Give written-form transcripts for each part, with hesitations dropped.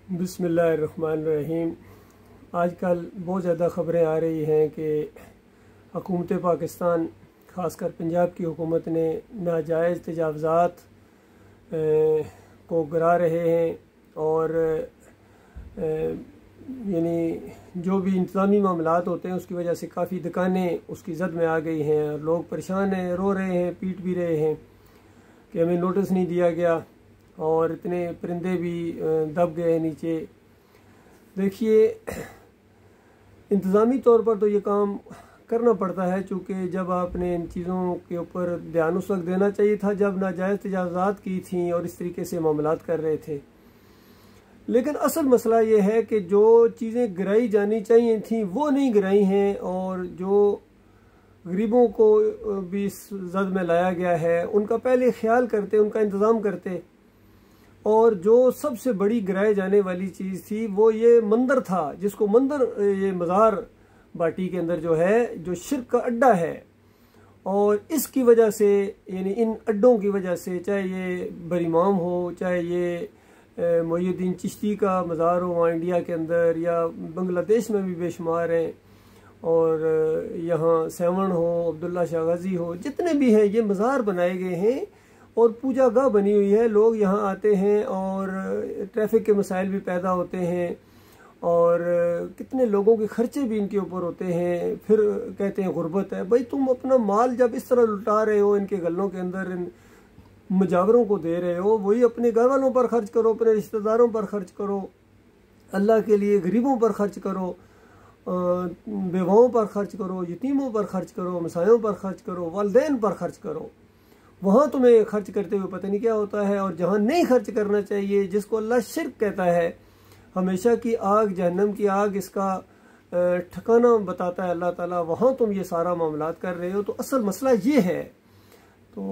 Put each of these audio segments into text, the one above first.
बिस्मिल्लाहिर्रहमानिर्रहीम। आजकल बहुत ज़्यादा ख़बरें आ रही हैं कि हुकूमत पाकिस्तान ख़ासकर पंजाब की हुकूमत ने नाजायज़ तजावज़ात को गिरा रहे हैं और यानी जो भी इंतज़ामी मामलात होते हैं उसकी वजह से काफ़ी दुकानें उसकी जद में आ गई हैं और लोग परेशान हैं, रो रहे हैं, पीट भी रहे हैं कि हमें नोटिस नहीं दिया गया और इतने परिंदे भी दब गए नीचे। देखिए, इंतज़ामी तौर पर तो ये काम करना पड़ता है, चूँकि जब आपने इन चीज़ों के ऊपर ध्यान उस वक्त देना चाहिए था जब नाजायज़ तजावज़ात की थी और इस तरीके से मामलात कर रहे थे। लेकिन असल मसला ये है कि जो चीज़ें गिराई जानी चाहिए थी वो नहीं गिराई हैं और जो गरीबों को भी इस जद में लाया गया है उनका पहले ख्याल करते, उनका इंतज़ाम करते। और जो सबसे बड़ी गिराए जाने वाली चीज़ थी वो ये मंदिर था, जिसको मंदिर ये मज़ार बाटी के अंदर जो है, जो शिर्क का अड्डा है। और इसकी वजह से यानी इन अड्डों की वजह से, चाहे ये बरीमाम हो, चाहे ये मोइनुद्दीन चिश्ती का मज़ार हो वहाँ इंडिया के अंदर, या बांग्लादेश में भी बेशुमार हैं, और यहाँ सेवन हो, अब्दुल्ला शाह गाजी हो, जितने भी हैं ये मज़ार बनाए गए हैं और पूजा गाह बनी हुई है। लोग यहाँ आते हैं और ट्रैफिक के मसाइल भी पैदा होते हैं और कितने लोगों के खर्चे भी इनके ऊपर होते हैं। फिर कहते हैं गुर्बत है। भाई, तुम अपना माल जब इस तरह लुटा रहे हो, इनके गलों के अंदर इन मुजावरों को दे रहे हो, वही अपने घर वालों पर खर्च करो, अपने रिश्तेदारों पर खर्च करो, अल्लाह के लिए गरीबों पर खर्च करो, बेवाओं पर खर्च करो, यतीमों पर खर्च करो, मसायों पर खर्च करो, वालिदैन पर खर्च करो। वहाँ तुम्हें खर्च करते हुए पता नहीं क्या होता है। और जहाँ नहीं खर्च करना चाहिए, जिसको अल्लाह शिर्क कहता है, हमेशा की आग, जहन्नम की आग, इसका ठिकाना बताता है अल्लाह ताला, वहाँ तुम ये सारा मामलात कर रहे हो। तो असल मसला ये है। तो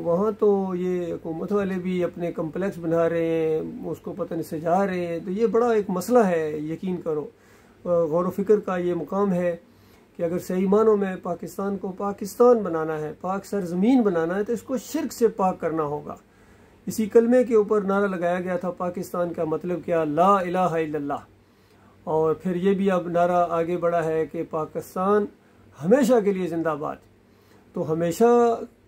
वहाँ तो ये हुकूमत वाले भी अपने कम्प्लेक्स बना रहे हैं, उसको पता नहीं सजा रहे हैं। तो ये बड़ा एक मसला है, यकीन करो। गौर व फिक्र का ये मुकाम है कि अगर सही मानों में पाकिस्तान को पाकिस्तान बनाना है, पाक सरजमीन बनाना है, तो इसको शिर्क से पाक करना होगा। इसी कलमे के ऊपर नारा लगाया गया था, पाकिस्तान का मतलब क्या, ला इलाहा इल्लल्लाह। और फिर ये भी अब नारा आगे बढ़ा है कि पाकिस्तान हमेशा के लिए जिंदाबाद। तो हमेशा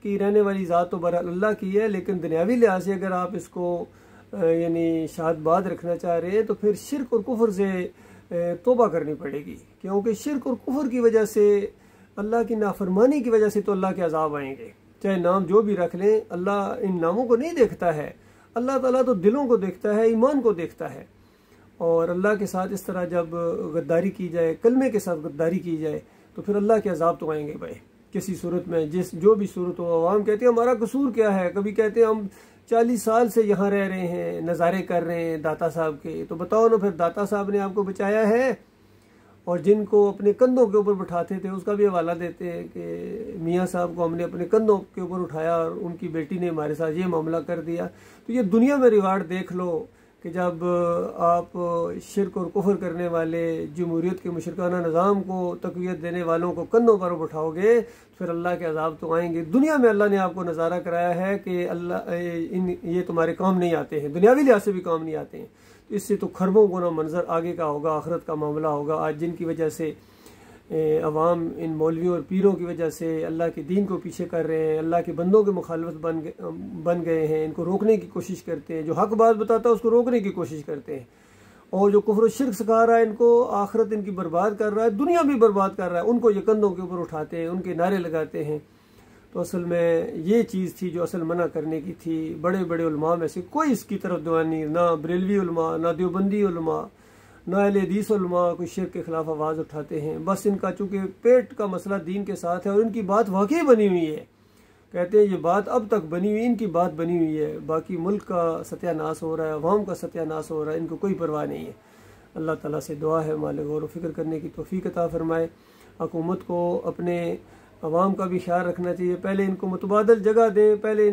की रहने वाली ज़ात तो बहरहाल अल्लाह की है, लेकिन दुनियावी लिहाज से अगर आप इसको यानी शादबाद रखना चाह रहे हैं तो फिर शिर्क और कुफर से तौबा करनी पड़ेगी, क्योंकि शिर्क और कुफर की वजह से, अल्लाह की नाफरमानी की वजह से तो अल्लाह के अजाब आएंगे। चाहे नाम जो भी रख लें, अल्लाह इन नामों को नहीं देखता है। अल्लाह ताला तो दिलों को देखता है, ईमान को देखता है। और अल्लाह के साथ इस तरह जब गद्दारी की जाए, कलमे के साथ गद्दारी की जाए, तो फिर अल्लाह के अजाब तो आएंगे भाई, किसी सूरत में, जो भी सूरत हो। अवाम कहते हैं हमारा कसूर क्या है, कभी कहते हैं हम 40 साल से यहाँ रह रहे हैं, नज़ारे कर रहे हैं दाता साहब के। तो बताओ ना, फिर दाता साहब ने आपको बचाया है? और जिनको अपने कंधों के ऊपर बिठाते थे उसका भी हवाला देते हैं कि मियाँ साहब को हमने अपने कंधों के ऊपर उठाया और उनकी बेटी ने हमारे साथ ये मामला कर दिया। तो ये दुनिया में रिवार्ड देख लो कि जब आप शिर्क और कुफर करने वाले जमहूरियत के मुशरकाना निज़ाम को तक़वियत देने वालों को कंधों पर उठाओगे, फिर अल्लाह के अजाब तो आएंगे। दुनिया में अल्लाह ने आपको नज़ारा कराया है कि अल्लाह ये तुम्हारे काम नहीं आते हैं, दुनियावी लिहाज से भी काम नहीं आते हैं। तो इससे तो खरबों गुना मंजर आगे का होगा, आखिरत का मामला होगा। आज जिनकी वजह से अवाम इन मौलवियों और पीरों की वजह से अल्लाह के दीन को पीछे कर रहे हैं, अल्लाह के बंदों के मुखालफत बन गए हैं, इनको रोकने की कोशिश करते हैं। जो हक बात बताता है उसको रोकने की कोशिश करते हैं। और जो कुफ्र शिर्क सिखा रहा है इनको, आखिरत इनकी बर्बाद कर रहा है, दुनिया भी बर्बाद कर रहा है, उनको ये कंधों के ऊपर उठाते हैं, उनके नारे लगाते हैं। तो असल में ये चीज़ थी जो असल मना करने की थी। बड़े बड़े उलमा में से कोई इसकी तरफ दीवानी, ना बरेलवी उलमा, ना देवबंदी उलमा, ना अहले हदीस उलमा कोई शिर्क के खिलाफ आवाज़ उठाते हैं। बस इनका चूँकि पेट का मसला दीन के साथ है और इनकी बात वाकई बनी हुई है, कहते हैं ये बात अब तक बनी हुई, इनकी बात बनी हुई है। बाकी मुल्क का सत्यानाश हो रहा है, अवाम का सत्यानाश हो रहा है, इनको कोई परवाह नहीं है। अल्लाह ताला से दुआ है मालिक गौर व फिक्र करने की तौफीक अता फरमाए। हुकूमत को अपने अवाम का भी ख्याल रखना चाहिए। पहले इनको मुतबादल जगह दें, पहले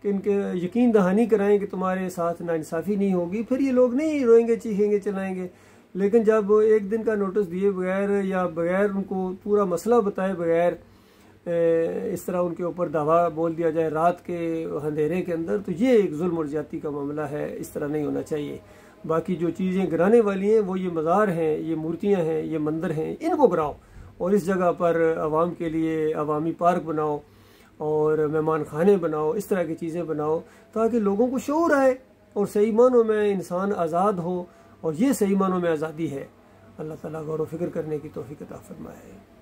इनके यकीन दहानी कराएं कि तुम्हारे साथ नाइंसाफ़ी नहीं होगी, फिर ये लोग नहीं रोएंगे, चीखेंगे, चलाएंगे। लेकिन जब एक दिन का नोटिस दिए बगैर या बगैर उनको पूरा मसला बताए बगैर इस तरह उनके ऊपर दावा बोल दिया जाए रात के अंधेरे के अंदर, तो ये एक जुल्म और ज्यादती का मामला है। इस तरह नहीं होना चाहिए। बाकी जो चीज़ें गिराने वाली हैं वो ये मज़ार हैं, ये मूर्तियां हैं, ये मंदिर हैं, इनको गिराओ और इस जगह पर आवाम के लिए अवामी पार्क बनाओ और मेहमान खाने बनाओ, इस तरह की चीज़ें बनाओ ताकि लोगों को शऊर आए और सही मानों में इंसान आज़ाद हो। और ये सही मानों में आज़ादी है। अल्लाह ताला गौर व फिक्र करने की तौफीक अता फरमाए।